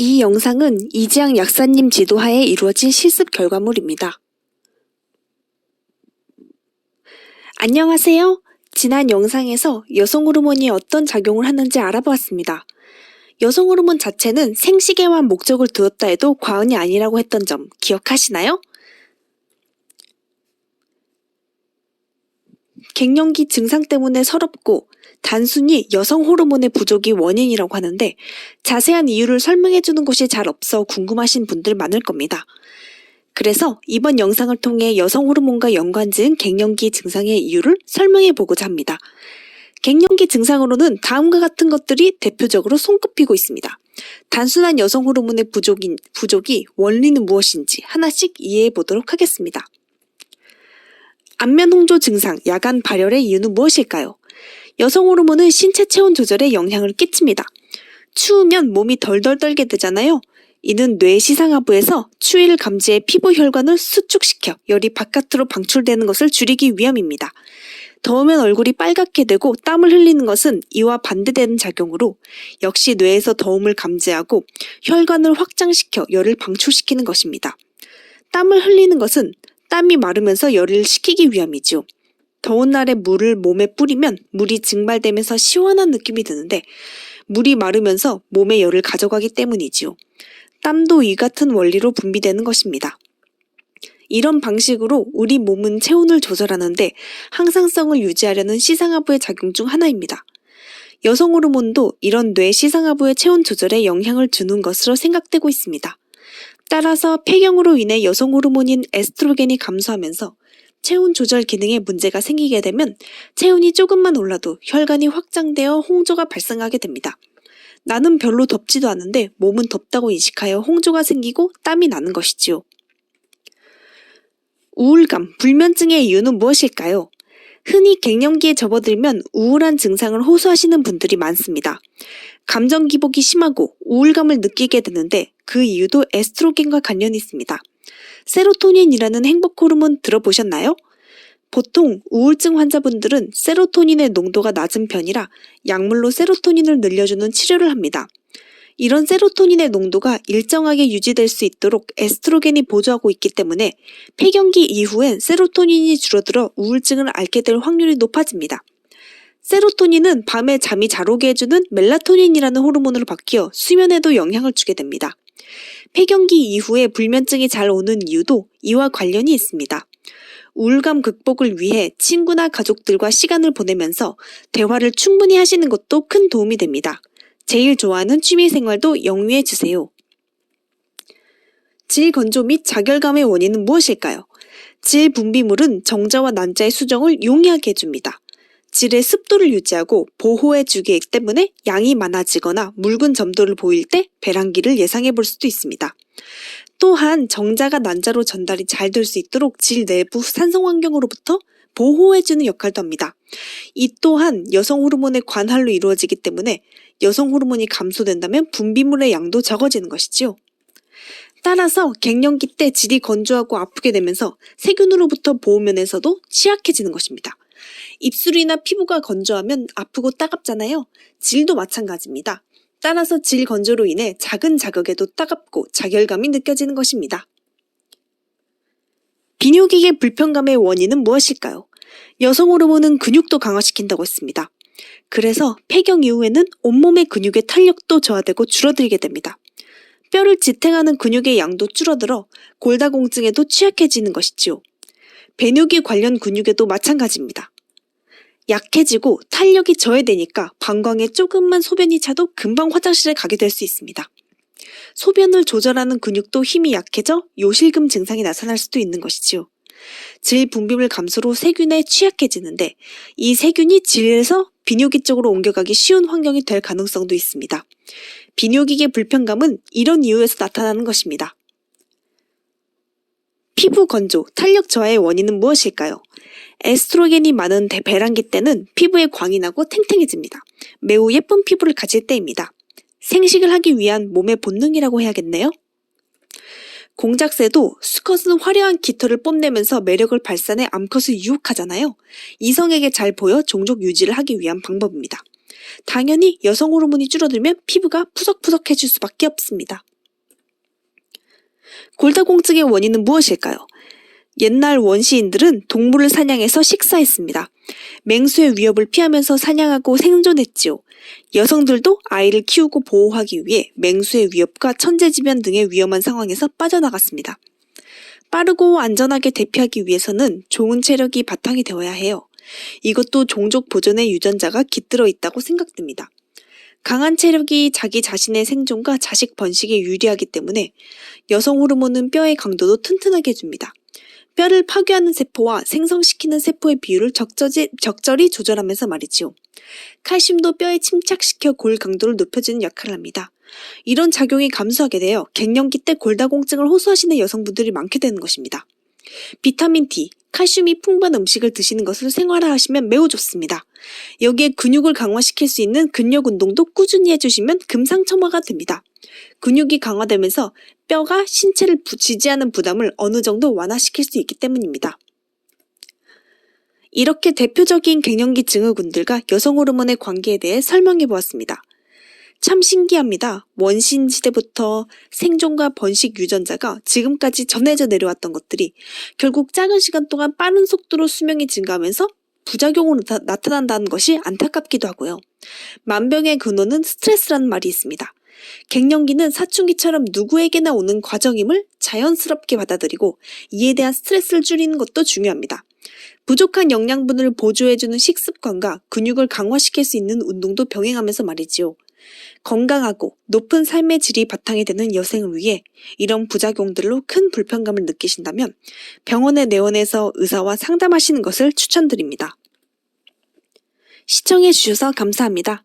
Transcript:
이 영상은 이지양 약사님 지도하에 이루어진 실습 결과물입니다. 안녕하세요. 지난 영상에서 여성 호르몬이 어떤 작용을 하는지 알아보았습니다. 여성 호르몬 자체는 생식에만 목적을 두었다 해도 과언이 아니라고 했던 점 기억하시나요? 갱년기 증상 때문에 서럽고 단순히 여성 호르몬의 부족이 원인이라고 하는데 자세한 이유를 설명해주는 곳이 잘 없어 궁금하신 분들 많을 겁니다. 그래서 이번 영상을 통해 여성 호르몬과 연관지은 갱년기 증상의 이유를 설명해보고자 합니다. 갱년기 증상으로는 다음과 같은 것들이 대표적으로 손꼽히고 있습니다. 단순한 여성 호르몬의 부족이 원리는 무엇인지 하나씩 이해해보도록 하겠습니다. 안면홍조 증상, 야간 발열의 이유는 무엇일까요? 여성 호르몬은 신체 체온 조절에 영향을 끼칩니다. 추우면 몸이 덜덜 떨게 되잖아요. 이는 뇌 시상하부에서 추위를 감지해 피부 혈관을 수축시켜 열이 바깥으로 방출되는 것을 줄이기 위함입니다. 더우면 얼굴이 빨갛게 되고 땀을 흘리는 것은 이와 반대되는 작용으로 역시 뇌에서 더움을 감지하고 혈관을 확장시켜 열을 방출시키는 것입니다. 땀을 흘리는 것은 땀이 마르면서 열을 식히기 위함이죠. 더운 날에 물을 몸에 뿌리면 물이 증발되면서 시원한 느낌이 드는데 물이 마르면서 몸에 열을 가져가기 때문이지요. 땀도 이 같은 원리로 분비되는 것입니다. 이런 방식으로 우리 몸은 체온을 조절하는데 항상성을 유지하려는 시상하부의 작용 중 하나입니다. 여성 호르몬도 이런 뇌 시상하부의 체온 조절에 영향을 주는 것으로 생각되고 있습니다. 따라서 폐경으로 인해 여성 호르몬인 에스트로겐이 감소하면서 체온 조절 기능에 문제가 생기게 되면 체온이 조금만 올라도 혈관이 확장되어 홍조가 발생하게 됩니다. 나는 별로 덥지도 않은데 몸은 덥다고 인식하여 홍조가 생기고 땀이 나는 것이지요. 우울감, 불면증의 이유는 무엇일까요? 흔히 갱년기에 접어들면 우울한 증상을 호소하시는 분들이 많습니다. 감정 기복이 심하고 우울감을 느끼게 되는데 그 이유도 에스트로겐과 관련이 있습니다. 세로토닌이라는 행복 호르몬 들어보셨나요? 보통 우울증 환자분들은 세로토닌의 농도가 낮은 편이라 약물로 세로토닌을 늘려주는 치료를 합니다. 이런 세로토닌의 농도가 일정하게 유지될 수 있도록 에스트로겐이 보조하고 있기 때문에 폐경기 이후엔 세로토닌이 줄어들어 우울증을 앓게 될 확률이 높아집니다. 세로토닌은 밤에 잠이 잘 오게 해주는 멜라토닌이라는 호르몬으로 바뀌어 수면에도 영향을 주게 됩니다. 폐경기 이후에 불면증이 잘 오는 이유도 이와 관련이 있습니다. 우울감 극복을 위해 친구나 가족들과 시간을 보내면서 대화를 충분히 하시는 것도 큰 도움이 됩니다. 제일 좋아하는 취미생활도 영위해주세요. 질 건조 및 자결감의 원인은 무엇일까요? 질 분비물은 정자와 난자의 수정을 용이하게 해줍니다. 질의 습도를 유지하고 보호해주기 때문에 양이 많아지거나 묽은 점도를 보일 때 배란기를 예상해 볼 수도 있습니다. 또한 정자가 난자로 전달이 잘 될 수 있도록 질 내부 산성 환경으로부터 보호해주는 역할도 합니다. 이 또한 여성 호르몬의 관할로 이루어지기 때문에 여성 호르몬이 감소된다면 분비물의 양도 적어지는 것이지요. 따라서 갱년기 때 질이 건조하고 아프게 되면서 세균으로부터 보호면에서도 취약해지는 것입니다. 입술이나 피부가 건조하면 아프고 따갑잖아요. 질도 마찬가지입니다. 따라서 질 건조로 인해 작은 자극에도 따갑고 자결감이 느껴지는 것입니다. 비뇨기계 불편감의 원인은 무엇일까요? 여성 호르몬은 근육도 강화시킨다고 했습니다. 그래서 폐경 이후에는 온몸의 근육의 탄력도 저하되고 줄어들게 됩니다. 뼈를 지탱하는 근육의 양도 줄어들어 골다공증에도 취약해지는 것이지요. 배뇨기 관련 근육에도 마찬가지입니다. 약해지고 탄력이 저해되니까 방광에 조금만 소변이 차도 금방 화장실에 가게 될 수 있습니다. 소변을 조절하는 근육도 힘이 약해져 요실금 증상이 나타날 수도 있는 것이지요. 질 분비물 감소로 세균에 취약해지는데 이 세균이 질에서 비뇨기 쪽으로 옮겨가기 쉬운 환경이 될 가능성도 있습니다. 비뇨기계 불편감은 이런 이유에서 나타나는 것입니다. 피부 건조, 탄력 저하의 원인은 무엇일까요? 에스트로겐이 많은 배란기 때는 피부에 광이 나고 탱탱해집니다. 매우 예쁜 피부를 가질 때입니다. 생식을 하기 위한 몸의 본능이라고 해야겠네요. 공작새도 수컷은 화려한 깃털을 뽐내면서 매력을 발산해 암컷을 유혹하잖아요. 이성에게 잘 보여 종족 유지를 하기 위한 방법입니다. 당연히 여성 호르몬이 줄어들면 피부가 푸석푸석해질 수밖에 없습니다. 골다공증의 원인은 무엇일까요? 옛날 원시인들은 동물을 사냥해서 식사했습니다. 맹수의 위협을 피하면서 사냥하고 생존했지요. 여성들도 아이를 키우고 보호하기 위해 맹수의 위협과 천재지변 등의 위험한 상황에서 빠져나갔습니다. 빠르고 안전하게 대피하기 위해서는 좋은 체력이 바탕이 되어야 해요. 이것도 종족 보존의 유전자가 깃들어 있다고 생각됩니다. 강한 체력이 자기 자신의 생존과 자식 번식에 유리하기 때문에 여성 호르몬은 뼈의 강도도 튼튼하게 해줍니다. 뼈를 파괴하는 세포와 생성시키는 세포의 비율을 적절히 조절하면서 말이지요. 칼슘도 뼈에 침착시켜 골 강도를 높여주는 역할을 합니다. 이런 작용이 감소하게 되어 갱년기 때 골다공증을 호소하시는 여성분들이 많게 되는 것입니다. 비타민 D, 칼슘이 풍부한 음식을 드시는 것을 생활화하시면 매우 좋습니다. 여기에 근육을 강화시킬 수 있는 근력 운동도 꾸준히 해주시면 금상첨화가 됩니다. 근육이 강화되면서 뼈가 신체를 지지하는 부담을 어느 정도 완화시킬 수 있기 때문입니다. 이렇게 대표적인 갱년기 증후군들과 여성 호르몬의 관계에 대해 설명해 보았습니다. 참 신기합니다. 원시인 시대부터 생존과 번식 유전자가 지금까지 전해져 내려왔던 것들이 결국 작은 시간 동안 빠른 속도로 수명이 증가하면서 부작용으로 나타난다는 것이 안타깝기도 하고요. 만병의 근원은 스트레스라는 말이 있습니다. 갱년기는 사춘기처럼 누구에게나 오는 과정임을 자연스럽게 받아들이고 이에 대한 스트레스를 줄이는 것도 중요합니다. 부족한 영양분을 보조해주는 식습관과 근육을 강화시킬 수 있는 운동도 병행하면서 말이지요. 건강하고 높은 삶의 질이 바탕이 되는 여생을 위해 이런 부작용들로 큰 불편감을 느끼신다면 병원에 내원해서 의사와 상담하시는 것을 추천드립니다. 시청해주셔서 감사합니다.